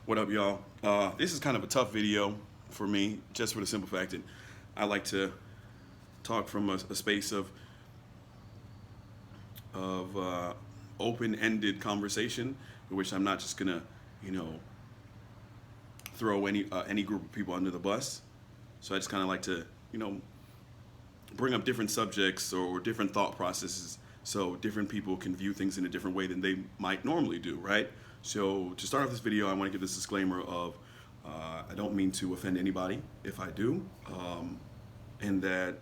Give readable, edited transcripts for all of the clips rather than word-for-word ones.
What up, y'all? This is kind of a tough video for me, just for the simple fact that I like to talk from a space of open-ended conversation, in which I'm not just gonna, you know, throw any group of people under the bus. So I just kind of like to, bring up different subjects or different thought processes, so different people can view things in a different way than they might normally do, right? So to start off this video, I want to give this disclaimer of I don't mean to offend anybody if I do, and that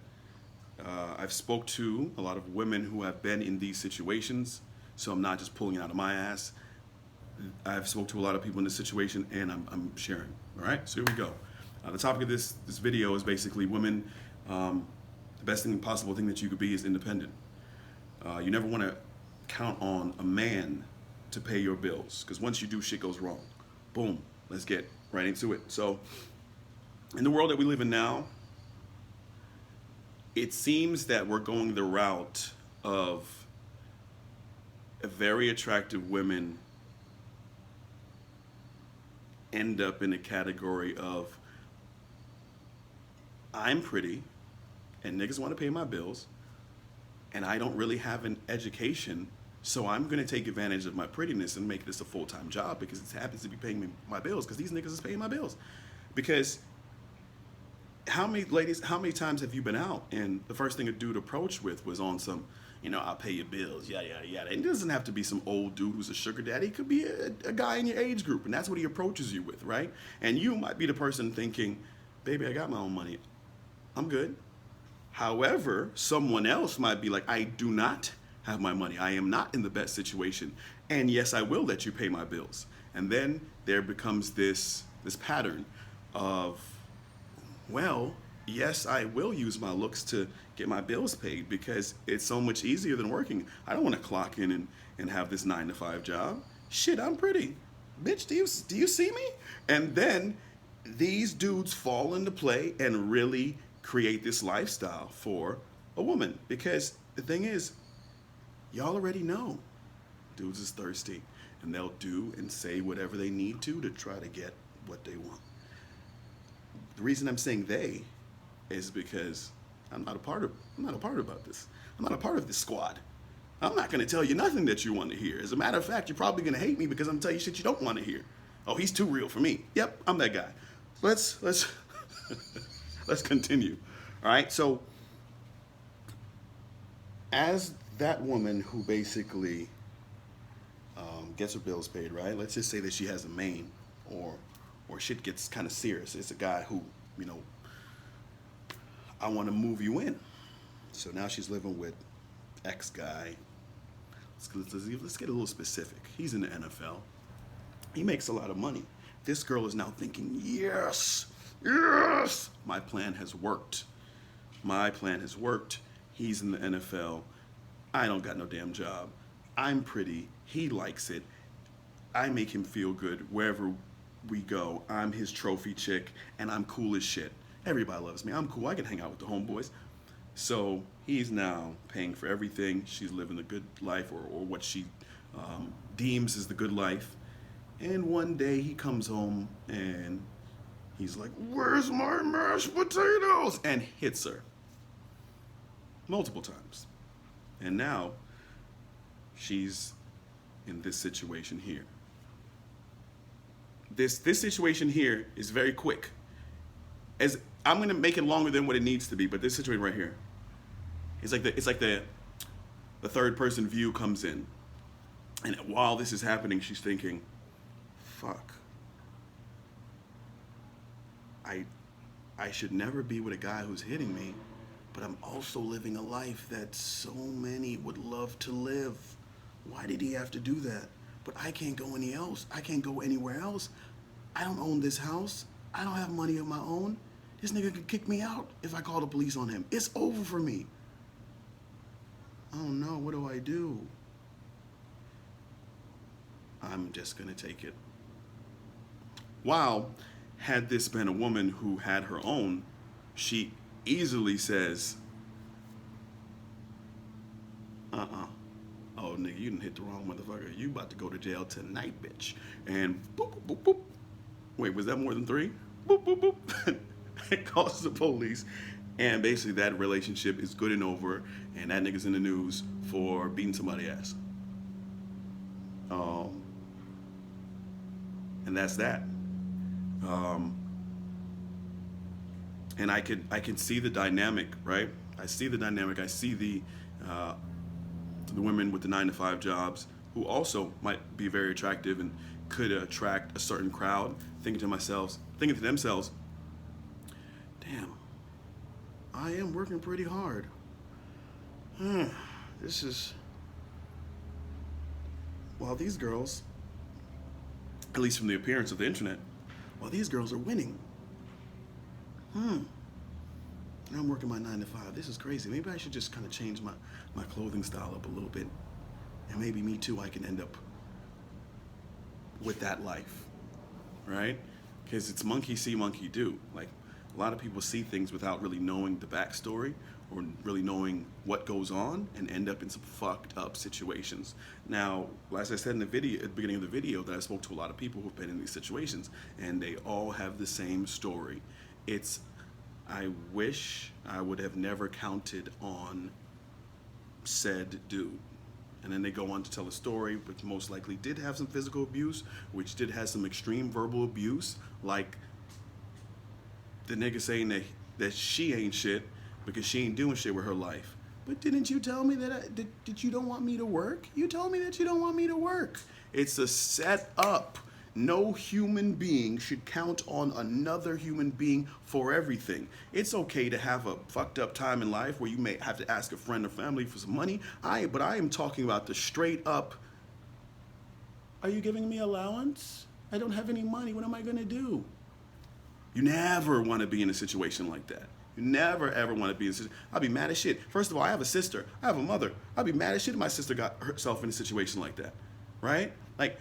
I've spoke to a lot of women who have been in these situations, so I'm not just pulling it out of my ass. I've spoke to a lot of people in this situation, and I'm sharing. All right, so here we go. The topic of this video is basically women. The best possible thing that you could be is independent. You never want to count on a man to pay your bills, because once you do, shit goes wrong. Boom. Let's get right into it. So, in the world that we live in now, it seems that we're going the route of very attractive women end up in a category of I'm pretty and niggas want to pay my bills and I don't really have an education, so I'm going to take advantage of my prettiness and make this a full-time job because it happens to be paying me my bills, because these niggas is paying my bills. Because how many times have you been out and the first thing a dude approached with was on some, I'll pay your bills, yada, yada, yada. And it doesn't have to be some old dude who's a sugar daddy. It could be a guy in your age group, and that's what he approaches you with, right? And you might be the person thinking, baby, I got my own money. I'm good. However, someone else might be like, I do not have my money. I am not in the best situation. And yes, I will let you pay my bills. And then there becomes this pattern of, well, yes, I will use my looks to get my bills paid because it's so much easier than working. I don't want to clock in and have this 9-to-5 job. Shit, I'm pretty. Bitch, do you see me? And then these dudes fall into play and really create this lifestyle for a woman, because the thing is, y'all already know dudes is thirsty and they'll do and say whatever they need to try to get what they want. The reason I'm saying they is because I'm not a part of this. I'm not a part of this squad. I'm not going to tell you nothing that you want to hear. As a matter of fact, you're probably going to hate me because I'm going to tell you shit you don't want to hear. Oh, he's too real for me. Yep, I'm that guy. Let's let's continue. All right, so as that woman who basically gets her bills paid, right? Let's just say that she has a main, or shit gets kind of serious. It's a guy who, I want to move you in. So now she's living with X guy. Let's get a little specific. He's in the NFL. He makes a lot of money. This girl is now thinking, yes, my plan has worked. He's in the NFL. I don't got no damn job. I'm pretty. He likes it. I make him feel good wherever we go. I'm his trophy chick, and I'm cool as shit. Everybody loves me. I'm cool. I can hang out with the homeboys. So he's now paying for everything. She's living the good life, or what she deems as the good life. And one day he comes home and he's like, where's my mashed potatoes? And hits her multiple times. And now she's in this situation here. This situation here is very quick. As I'm going to make it longer than what it needs to be, but this situation right here, it's like the third person view comes in. And while this is happening, she's thinking, fuck, I should never be with a guy who's hitting me, but I'm also living a life that so many would love to live. Why did he have to do that? But I can't go anywhere else. I don't own this house. I don't have money of my own. This nigga could kick me out if I call the police on him. It's over for me. Oh no, what do I do? I'm just gonna take it. Wow. Had this been a woman who had her own, she easily says, oh nigga, you done hit the wrong motherfucker. You about to go to jail tonight, bitch. And boop, boop, boop, boop. Wait, was that more than 3? Boop, boop, boop. It calls the police. And basically that relationship is good and over. And that nigga's in the news for beating somebody's ass. And that's that. And I can see the dynamic, right? I see the dynamic. I see the women with the 9-to-5 jobs who also might be very attractive and could attract a certain crowd. Thinking to themselves, damn, I am working pretty hard. This is, while these girls, at least from the appearance of the internet, while these girls are winning. And I'm working my 9-to-5. This is crazy. Maybe I should just kind of change my clothing style up a little bit. And maybe me too, I can end up with that life, right? Because it's monkey see, monkey do. Like, a lot of people see things without really knowing the backstory or really knowing what goes on and end up in some fucked up situations. Now, as I said in the video, at the beginning of the video, that I spoke to a lot of people who've been in these situations, and they all have the same story. It's, I wish I would have never counted on said dude. And then they go on to tell a story, which most likely did have some physical abuse, which did have some extreme verbal abuse, like the nigga saying that she ain't shit because she ain't doing shit with her life. But didn't you tell me that you don't want me to work? You told me that you don't want me to work. It's a setup. No human being should count on another human being for everything. It's okay to have a fucked up time in life where you may have to ask a friend or family for some money. But I am talking about the straight up, are you giving me allowance? I don't have any money. What am I going to do? You never want to be in a situation like that. You never, ever want to be in a situation. I'll be mad as shit. First of all, I have a sister. I have a mother. I'll be mad as shit if my sister got herself in a situation like that, right? Like,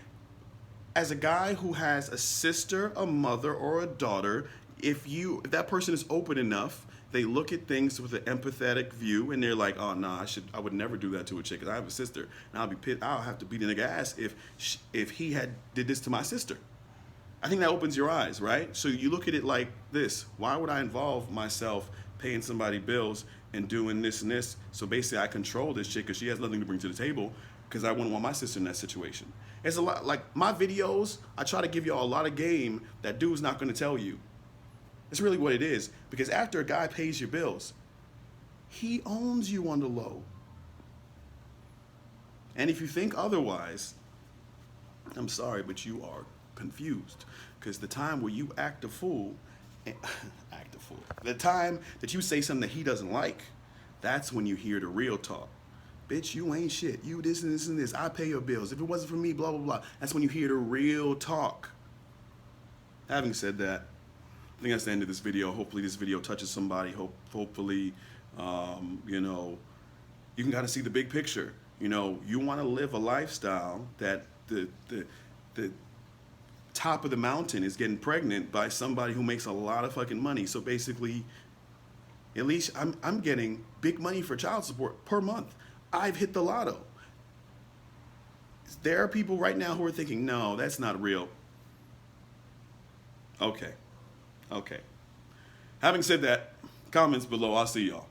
as a guy who has a sister, a mother, or a daughter, if that person is open enough, they look at things with an empathetic view, and they're like, "Oh nah, I would never do that to a chick. 'Cause I have a sister, and I'll be pissed. I'll have to beat a nigga ass if he did this to my sister." I think that opens your eyes, right? So you look at it like this: why would I involve myself paying somebody bills and doing this and this? So basically, I control this chick because she has nothing to bring to the table. Because I wouldn't want my sister in that situation. It's a lot, like my videos, I try to give y'all a lot of game that dude's not going to tell you. It's really what it is. Because after a guy pays your bills, he owns you on the low. And if you think otherwise, I'm sorry, but you are confused. Because the time where you act a fool, the time that you say something that he doesn't like, that's when you hear the real talk. Bitch, you ain't shit. You this and this and this. I pay your bills. If it wasn't for me, blah, blah, blah. That's when you hear the real talk. Having said that, I think that's the end of this video. Hopefully this video touches somebody. Hopefully, you can kind of see the big picture. You want to live a lifestyle that the top of the mountain is getting pregnant by somebody who makes a lot of fucking money. So basically, at least I'm getting big money for child support per month. I've hit the lotto. There are people right now who are thinking, no, that's not real. Okay. Having said that, comments below. I'll see y'all.